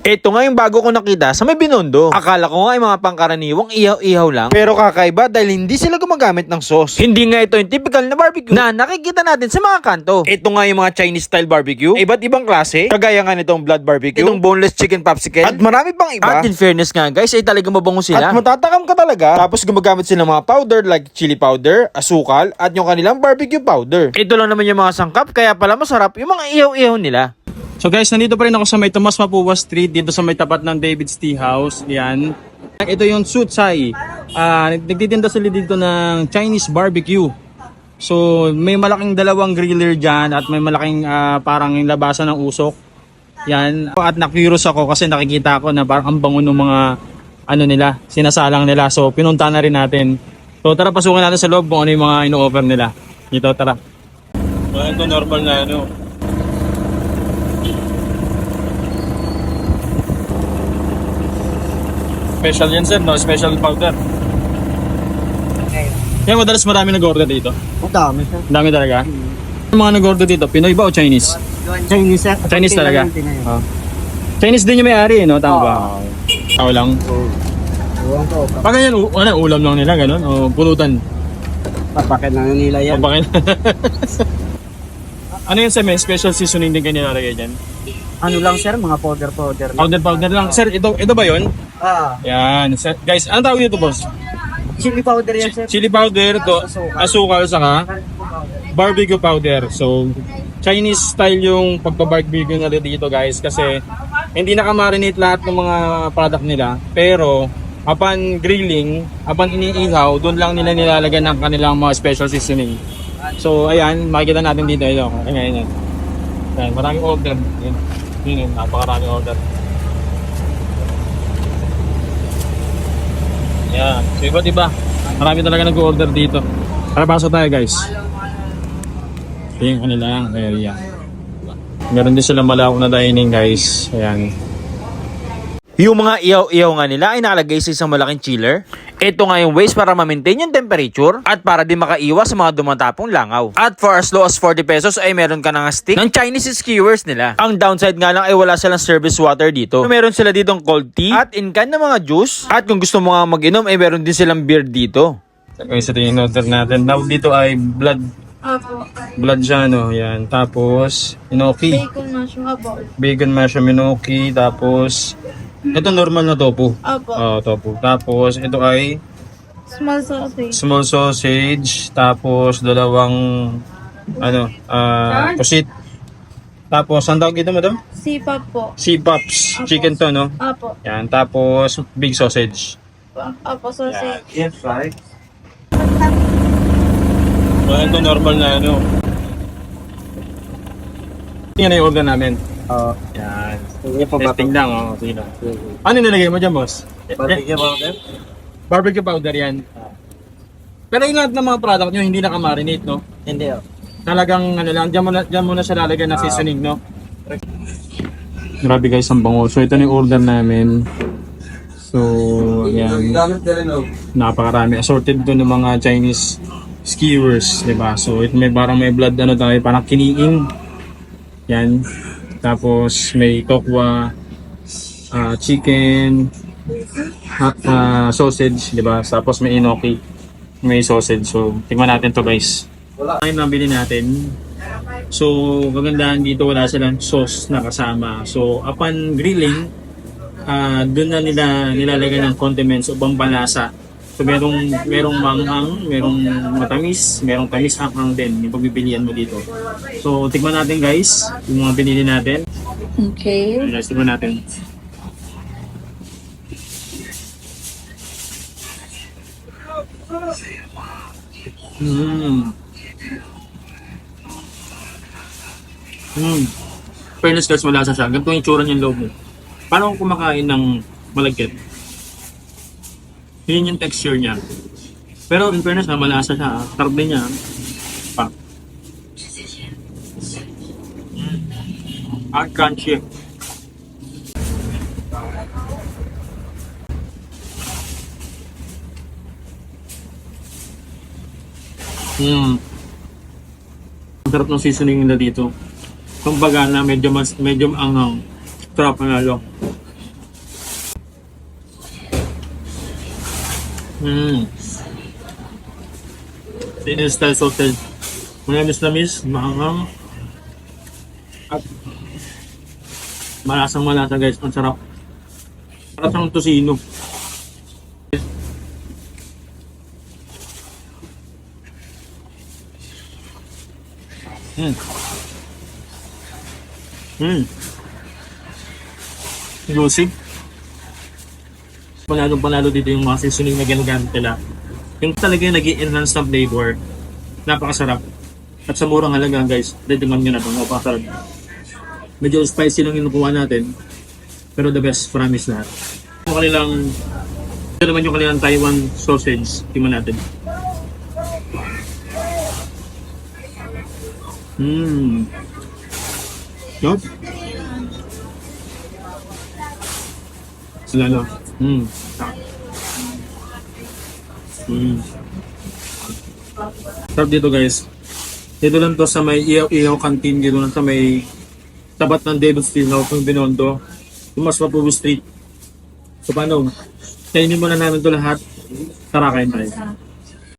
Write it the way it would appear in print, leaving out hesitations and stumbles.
Ito nga yung bago ko nakita sa may Binondo. Akala ko nga yung mga pangkaraniwang ihaw-ihaw lang. Pero kakaiba dahil hindi sila gumagamit ng sauce. Hindi nga ito yung typical na barbecue na nakikita natin sa mga kanto. Ito nga yung mga Chinese style barbecue. Iba't ibang klase. Kagaya nga nitong blood barbecue. Itong boneless chicken popsicle. At marami pang iba. At in fairness nga guys ay talagang mabango sila. At matatakam ka talaga. Tapos gumagamit sila ng mga powder like chili powder, asukal, at yung kanilang barbecue powder. Ito lang naman yung mga sangkap kaya pala masarap yung mga ihaw-ihaw nila. So guys, nandito pa rin ako sa may Tomas Mapua Street, dito sa may tapat ng David's Tea House. Yan. Ito yung Sutsai. Nagtitinda sila dito ng Chinese barbecue. So may malaking dalawang griller dyan at may malaking parang labasan ng usok. Yan. At na-curious ako kasi nakikita ko na parang ang bango ng mga ano nila, sinasalang nila. So pinunta na rin natin. So tara, pasukin natin sa loob kung ano yung mga ino-offer nila. Dito, tara. So ito normal na ano. Special yan sir, no? Special powder. Kaya madalas marami nag-order dito. Ang dami sir. Ang dami talaga. Yung mga nag-order dito, Pinoy ba o Chinese? Chinese sir. Chinese talaga. Oh. Chinese din yung may-ari, no? Tama ba? Tao lang. Pag ganyan, ulam lang nila, gano'n? O pulutan? Papakin lang nila yan. Papakin. Ano yun sa may special seasoning din kayo nilalagay dyan? Ano lang sir, mga powder lang. Powder lang. Sir, ito ba yun? Yan. Sir, guys, anong tawag dito, boss? Chili powder yan sir. Chili powder, to, asukal, saka barbecue powder. So, Chinese style yung pagpa-barbecue nila dito, guys, kasi hindi nakamarinate lahat ng mga product nila. Pero, upon grilling, upon iniihaw, doon lang nila nilalagyan ng kanilang mga special seasoning. So, ayan, makikita natin dito. Ito, ayan. Ayan, maraming order. Yun, napakaraming order. Ayan, so iba't iba. Marami talaga nag-order dito. Tara, pasok tayo guys. Ito yung kanilang area. Meron din sila malawak na dining guys. Ayan. Yung mga ihaw-ihaw nga nila ay nakalagay sa isang malaking chiller. Ito nga yung ways para ma-maintain yung temperature at para din makaiwas sa mga dumatapong langaw. At for as low as 40 pesos ay meron ka ng stick ng Chinese skewers nila. Ang downside nga lang ay wala silang service water dito. So, meron sila ditong cold tea at in-can na mga juice. At kung gusto mo nga mag-inom ay meron din silang beer dito. So guys, ito yung order natin. Now dito ay blood. Blood siya, no? Yan. Tapos, inoki. Bacon mushroom, apo. Bacon mushroom inoki. Tapos, ito normal na tofu. Apo. Tofu. Tapos, ito ay Small sausage. small sausage. Tapos, dalawang pusit. Tapos, ang tawag dito, madam? Sipap po. C-pops. Apo. Chicken to, no? Apo. Yan. Tapos, big sausage. Apo, sausage. Yes, right. So, ito normal na ano. Tingnan na yung order namin. Yan. Testing lang, oh. Sige lang. Ano nilagay mo dyan, boss? Barbecue powder? Barbecue powder yan. Pero yung lahat ng mga product nyo, hindi nakamarinate, no? Hindi Talagang, ano lang, dyan mo na siya lalagyan ng seasoning, no? Grabe guys, ang bango. So, ito na yung order namin. So, yan. Napakarami. Assorted doon ng mga Chinese skewers, diba? So, ito may parang may blood, parang kiniing. Yan. Tapos may tokwa, chicken, sausage, di ba? Tapos may inoki, may sausage. So, tingnan natin to guys. Wala yung nabili natin. So, kagandahan dito wala silang sauce na kasama. So, upon grilling, doon na nila nilalagay ng condiments o pampalasa. So, merong manghang, merong matamis, merong tamis hanghang din yung pagpipilian mo dito. So, tingnan natin guys, yung mga pinili natin. Okay. Guys, tingnan natin. Fairness guys, malasa siya. Ganito yung tsura niyang loob mo. Paano kung kumakain ng malagkit? Yun yung texture niya. Pero in fairness na malasa siya. Sarap din niya. Pa. Crunchy. Ang sarap ng seasoning nila dito. Kumbaga na medyo anghang. Sarap na lalo. Chinese style sausage. Manamis-namis, maangang. At malasang malasa guys, ang sarap. Sarap ng tosino. Juicy. Panalo dito yung mga seasoning na ginagamit nila. Yung talaga yung nag-i-enhance ng flavor. Napakasarap. At sa murang halaga guys, dediman nyo na ito. Napakasarap. Medyo spicy lang yung nakuha natin. Pero the best, promise lahat. Yung kanilang, ito naman yung kanilang Taiwan sausage. Tingnan natin. Yup. Sila lang. Sarap dito guys. Dito lang to sa may Ihaw Canteen. Dito lang sa may tapat ng David Steelhouse ng Binondo. Mas Mapubo Street. So paano? Kainin muna namin to lahat. Tara kain tayo.